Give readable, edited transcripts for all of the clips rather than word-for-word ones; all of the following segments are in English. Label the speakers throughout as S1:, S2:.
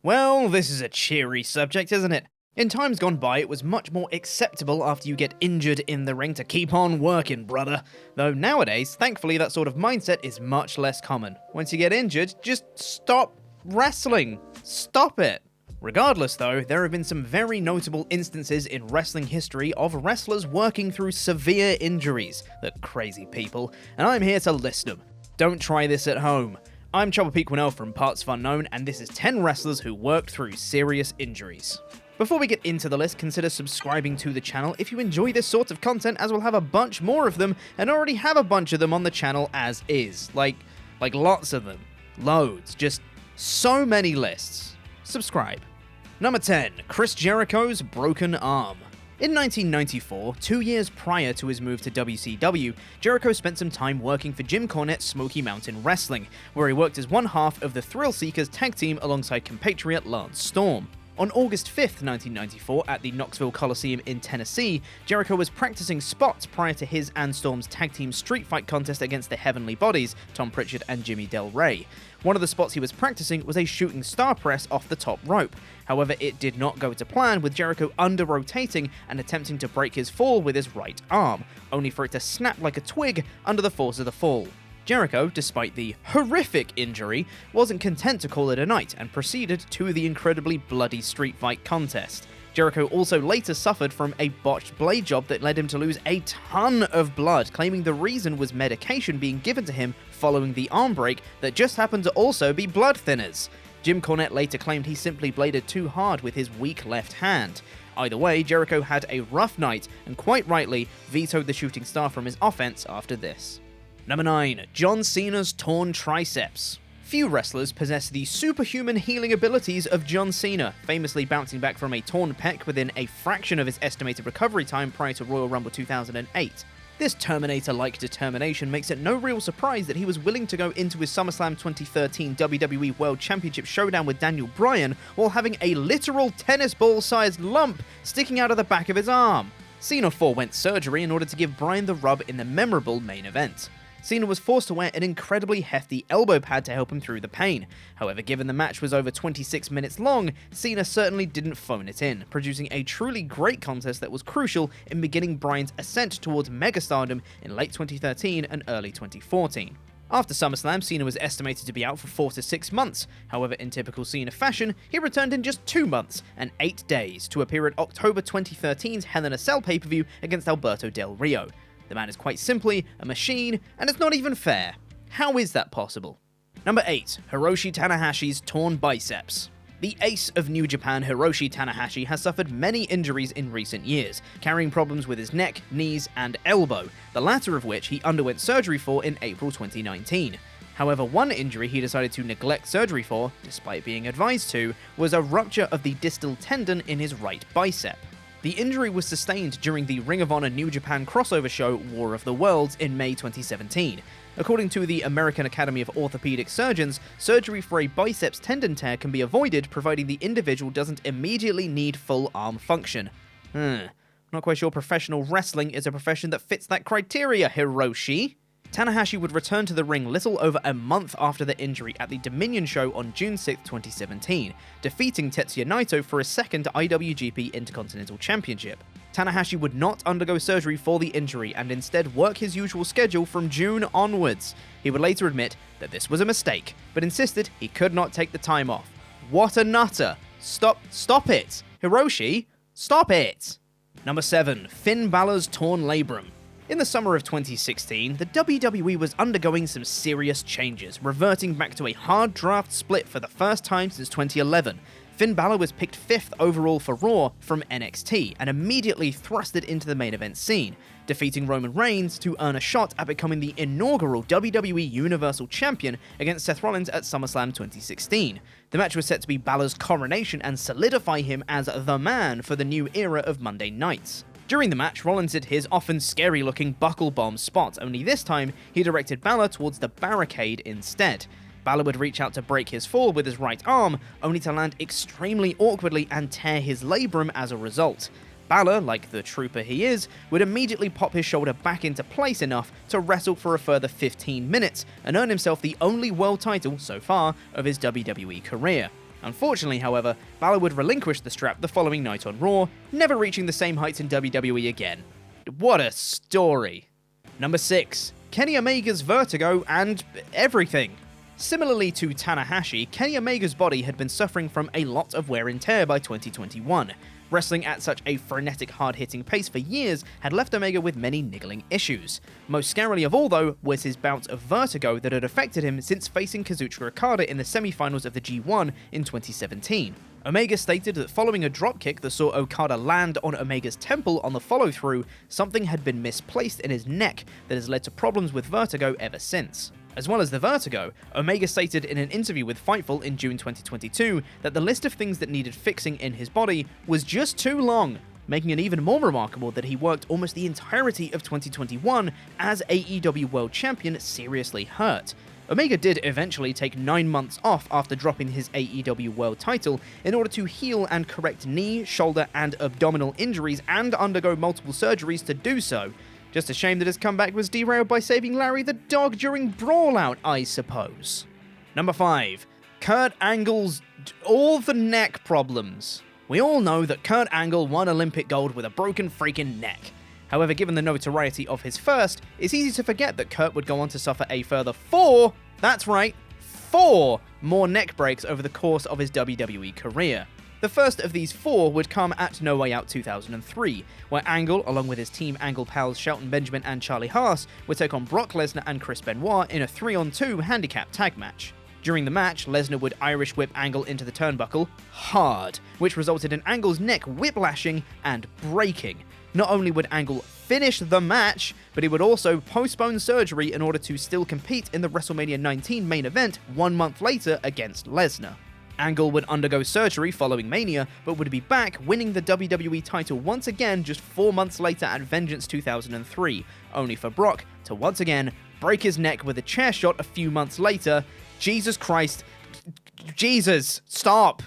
S1: Well, this is a cheery subject, isn't it? In times gone by, it was much more acceptable after you get injured in the ring to keep on working, brother. Though nowadays, thankfully, that sort of mindset is much less common. Once you get injured, just stop wrestling. Stop it. Regardless, though, there have been some very notable instances in wrestling history of wrestlers working through severe injuries. The crazy people. And I'm here to list them. Don't try this at home. I'm Quinnell from partsFUNknown, and this is 10 wrestlers who worked through serious injuries. Before we get into the list, consider subscribing to the channel if you enjoy this sort of content, as we'll have a bunch more of them, and already have a bunch of them on the channel as is. Like lots of them. Loads. Just so many lists. Subscribe. Number 10. Chris Jericho's broken arm. In 1994, 2 years prior to his move to WCW, Jericho spent some time working for Jim Cornette's Smoky Mountain Wrestling, where he worked as one half of the Thrill Seekers tag team alongside compatriot Lance Storm. On August 5th, 1994, at the Knoxville Coliseum in Tennessee, Jericho was practicing spots prior to his and Storm's tag team street fight contest against the Heavenly Bodies, Tom Pritchard and Jimmy Del Rey. One of the spots he was practicing was a shooting star press off the top rope. However, it did not go to plan, with Jericho under-rotating and attempting to break his fall with his right arm, only for it to snap like a twig under the force of the fall. Jericho, despite the horrific injury, wasn't content to call it a night and proceeded to the incredibly bloody street fight contest. Jericho also later suffered from a botched blade job that led him to lose a ton of blood, claiming the reason was medication being given to him following the arm break that just happened to also be blood thinners. Jim Cornette later claimed he simply bladed too hard with his weak left hand. Either way, Jericho had a rough night and quite rightly vetoed the shooting star from his offense after this. Number 9. John Cena's torn triceps. Few wrestlers possess the superhuman healing abilities of John Cena, famously bouncing back from a torn pec within a fraction of his estimated recovery time prior to Royal Rumble 2008. This Terminator-like determination makes it no real surprise that he was willing to go into his SummerSlam 2013 WWE World Championship showdown with Daniel Bryan while having a literal tennis ball-sized lump sticking out of the back of his arm. Cena forewent surgery in order to give Bryan the rub in the memorable main event. Cena was forced to wear an incredibly hefty elbow pad to help him through the pain. However, given the match was over 26 minutes long, Cena certainly didn't phone it in, producing a truly great contest that was crucial in beginning Bryan's ascent towards megastardom in late 2013 and early 2014. After SummerSlam, Cena was estimated to be out for 4 to 6 months. However, in typical Cena fashion, he returned in just 2 months and 8 days to appear at October 2013's Hell in a Cell pay-per-view against Alberto Del Rio. The man is quite simply a machine, and it's not even fair. How is that possible? Number 8. Hiroshi Tanahashi's torn biceps. The ace of New Japan, Hiroshi Tanahashi, has suffered many injuries in recent years, carrying problems with his neck, knees, and elbow, the latter of which he underwent surgery for in April 2019. However, one injury he decided to neglect surgery for, despite being advised to, was a rupture of the distal tendon in his right bicep. The injury was sustained during the Ring of Honor New Japan crossover show War of the Worlds in May 2017. According to the American Academy of Orthopedic Surgeons, surgery for a biceps tendon tear can be avoided providing the individual doesn't immediately need full arm function. Not quite sure professional wrestling is a profession that fits that criteria, Hiroshi. Tanahashi would return to the ring little over a month after the injury at the Dominion show on June 6, 2017, defeating Tetsuya Naito for his second IWGP Intercontinental Championship. Tanahashi would not undergo surgery for the injury and instead work his usual schedule from June onwards. He would later admit that this was a mistake, but insisted he could not take the time off. What a nutter! Stop it! Hiroshi, stop it! Number 7. Finn Balor's torn labrum. In the summer of 2016, the WWE was undergoing some serious changes, reverting back to a hard draft split for the first time since 2011. Finn Balor was picked 5th overall for Raw from NXT and immediately thrusted into the main event scene, defeating Roman Reigns to earn a shot at becoming the inaugural WWE Universal Champion against Seth Rollins at SummerSlam 2016. The match was set to be Balor's coronation and solidify him as the man for the new era of Monday nights. During the match, Rollins did his often scary-looking buckle bomb spot, only this time he directed Balor towards the barricade instead. Balor would reach out to break his fall with his right arm, only to land extremely awkwardly and tear his labrum as a result. Balor, like the trooper he is, would immediately pop his shoulder back into place enough to wrestle for a further 15 minutes and earn himself the only world title so far of his WWE career. Unfortunately, however, Balor would relinquish the strap the following night on Raw, never reaching the same heights in WWE again. What a story. Number 6. Kenny Omega's vertigo and everything. Similarly to Tanahashi, Kenny Omega's body had been suffering from a lot of wear and tear by 2021. Wrestling at such a frenetic, hard-hitting pace for years had left Omega with many niggling issues. Most scarily of all, though, was his bouts of vertigo that had affected him since facing Kazuchika Okada in the semi-finals of the G1 in 2017. Omega stated that following a dropkick that saw Okada land on Omega's temple on the follow-through, something had been misplaced in his neck that has led to problems with vertigo ever since. As well as the vertigo, Omega stated in an interview with Fightful in June 2022 that the list of things that needed fixing in his body was just too long, making it even more remarkable that he worked almost the entirety of 2021 as AEW World Champion seriously hurt. Omega did eventually take 9 months off after dropping his AEW World title in order to heal and correct knee, shoulder, and abdominal injuries and undergo multiple surgeries to do so. Just a shame that his comeback was derailed by saving Larry the dog during Brawlout, I suppose. Number 5. Kurt Angle's all the neck problems. We all know that Kurt Angle won Olympic gold with a broken freaking neck. However, given the notoriety of his first, it's easy to forget that Kurt would go on to suffer a further 4, that's right, 4 more neck breaks over the course of his WWE career. The first of these 4 would come at No Way Out 2003, where Angle, along with his Team Angle pals Shelton Benjamin and Charlie Haas, would take on Brock Lesnar and Chris Benoit in a 3-on-2 handicap tag match. During the match, Lesnar would Irish whip Angle into the turnbuckle hard, which resulted in Angle's neck whiplashing and breaking. Not only would Angle finish the match, but he would also postpone surgery in order to still compete in the WrestleMania 19 main event 1 month later against Lesnar. Angle would undergo surgery following Mania, but would be back winning the WWE title once again just 4 months later at Vengeance 2003, only for Brock to once again break his neck with a chair shot a few months later. Jesus Christ. Jesus, stop!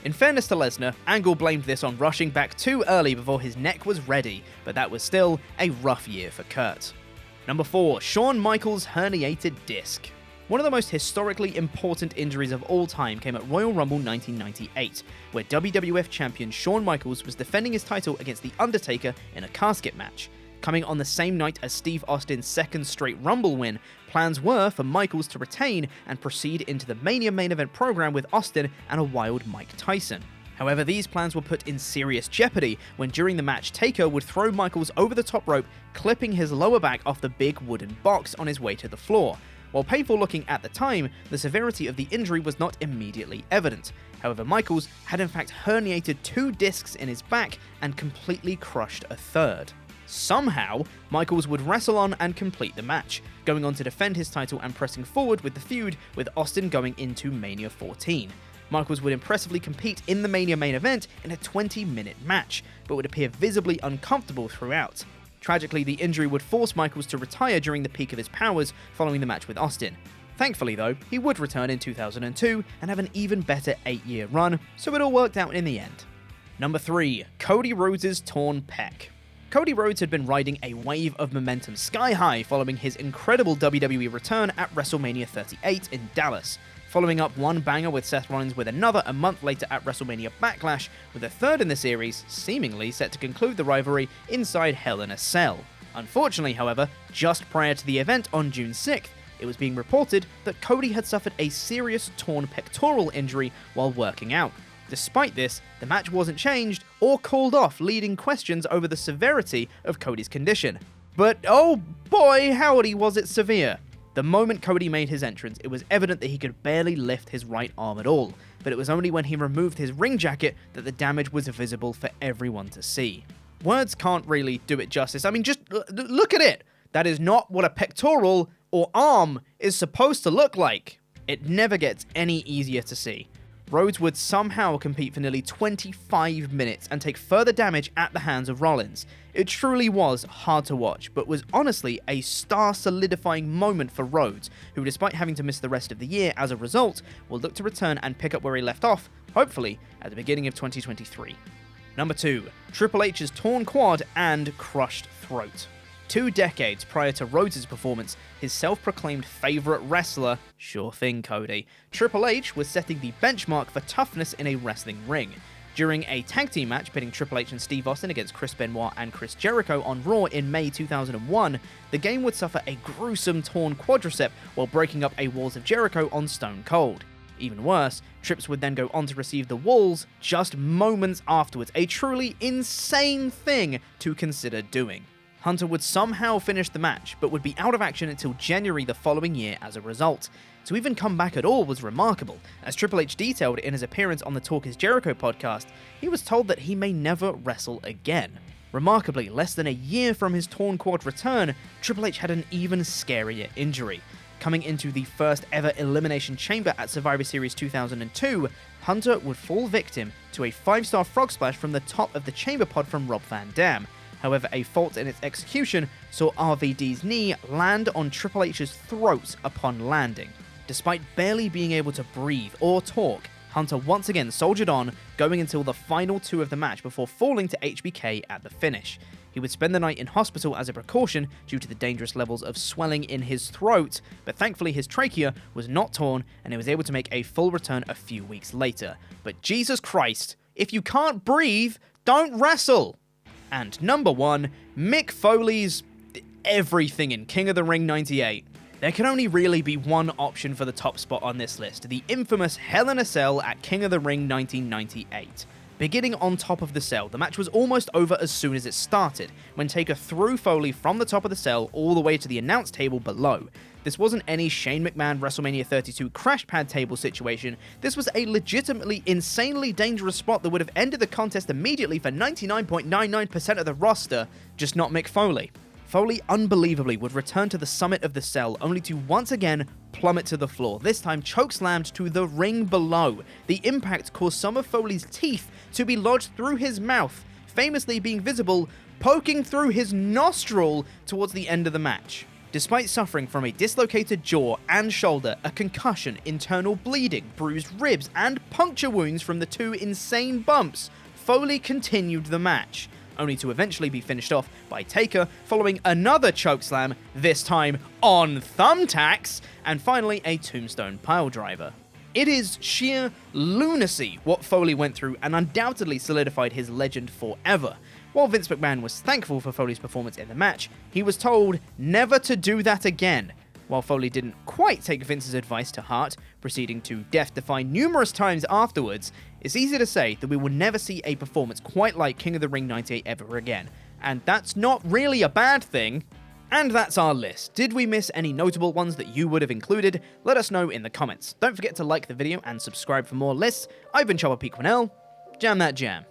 S1: In fairness to Lesnar, Angle blamed this on rushing back too early before his neck was ready, but that was still a rough year for Kurt. Number 4. Shawn Michaels' herniated disc. One of the most historically important injuries of all time came at Royal Rumble 1998, where WWF champion Shawn Michaels was defending his title against The Undertaker in a casket match. Coming on the same night as Steve Austin's second straight Rumble win, plans were for Michaels to retain and proceed into the Mania main event program with Austin and a wild Mike Tyson. However, these plans were put in serious jeopardy when during the match Taker would throw Michaels over the top rope, clipping his lower back off the big wooden box on his way to the floor. While painful looking at the time, the severity of the injury was not immediately evident. However, Michaels had in fact herniated 2 discs in his back and completely crushed a third. Somehow, Michaels would wrestle on and complete the match, going on to defend his title and pressing forward with the feud with Austin going into Mania 14. Michaels would impressively compete in the Mania main event in a 20-minute match, but would appear visibly uncomfortable throughout. Tragically, the injury would force Michaels to retire during the peak of his powers following the match with Austin. Thankfully though, he would return in 2002 and have an even better 8-year run, so it all worked out in the end. Number 3. Cody Rhodes' torn pec. Cody Rhodes had been riding a wave of momentum sky high following his incredible WWE return at WrestleMania 38 in Dallas, following up one banger with Seth Rollins with another a month later at WrestleMania Backlash, with a third in the series seemingly set to conclude the rivalry inside Hell in a Cell. Unfortunately, however, just prior to the event on June 6th, it was being reported that Cody had suffered a serious torn pectoral injury while working out. Despite this, the match wasn't changed or called off, leading questions over the severity of Cody's condition. But oh boy, howdy was it severe. The moment Cody made his entrance, it was evident that he could barely lift his right arm at all, but it was only when he removed his ring jacket that the damage was visible for everyone to see. Words can't really do it justice. I mean, just look at it. That is not what a pectoral or arm is supposed to look like. It never gets any easier to see. Rhodes would somehow compete for nearly 25 minutes and take further damage at the hands of Rollins. It truly was hard to watch, but was honestly a star-solidifying moment for Rhodes, who despite having to miss the rest of the year as a result, will look to return and pick up where he left off, hopefully at the beginning of 2023. Number 2. Triple H's torn quad and crushed throat. 2 decades prior to Rhodes' performance, his self-proclaimed favourite wrestler, sure thing Cody, Triple H was setting the benchmark for toughness in a wrestling ring. During a tag team match pitting Triple H and Steve Austin against Chris Benoit and Chris Jericho on Raw in May 2001, the game would suffer a gruesome torn quadricep while breaking up a Walls of Jericho on Stone Cold. Even worse, Trips would then go on to receive the Walls just moments afterwards, a truly insane thing to consider doing. Hunter would somehow finish the match, but would be out of action until January the following year as a result. To even come back at all was remarkable. As Triple H detailed in his appearance on the Talk is Jericho podcast, he was told that he may never wrestle again. Remarkably, less than a year from his torn quad return, Triple H had an even scarier injury. Coming into the first ever Elimination Chamber at Survivor Series 2002, Hunter would fall victim to a 5-star frog splash from the top of the chamber pod from Rob Van Dam. However, a fault in its execution saw RVD's knee land on Triple H's throat upon landing. Despite barely being able to breathe or talk, Hunter once again soldiered on, going until the final 2 of the match before falling to HBK at the finish. He would spend the night in hospital as a precaution due to the dangerous levels of swelling in his throat, but thankfully his trachea was not torn and he was able to make a full return a few weeks later. But Jesus Christ, if you can't breathe, don't wrestle! And number 1, Mick Foley's everything in King of the Ring 98. There can only really be one option for the top spot on this list, the infamous Hell in a Cell at King of the Ring 1998. Beginning on top of the cell, the match was almost over as soon as it started, when Taker threw Foley from the top of the cell all the way to the announce table below. This wasn't any Shane McMahon WrestleMania 32 crash pad table situation, this was a legitimately insanely dangerous spot that would have ended the contest immediately for 99.99% of the roster, just not Mick Foley. Foley unbelievably would return to the summit of the cell only to once again plummet to the floor, this time chokeslammed to the ring below. The impact caused some of Foley's teeth to be lodged through his mouth, famously being visible poking through his nostril towards the end of the match. Despite suffering from a dislocated jaw and shoulder, a concussion, internal bleeding, bruised ribs, and puncture wounds from the 2 insane bumps, Foley continued the match, only to eventually be finished off by Taker following another chokeslam, this time on thumbtacks, and finally a tombstone piledriver. It is sheer lunacy what Foley went through and undoubtedly solidified his legend forever. While Vince McMahon was thankful for Foley's performance in the match, he was told never to do that again. While Foley didn't quite take Vince's advice to heart, proceeding to death-defy numerous times afterwards, it's easy to say that we will never see a performance quite like King of the Ring 98 ever again. And that's not really a bad thing. And that's our list. Did we miss any notable ones that you would have included? Let us know in the comments. Don't forget to like the video and subscribe for more lists. I've been Chopper P. Quinnell. Jam that jam.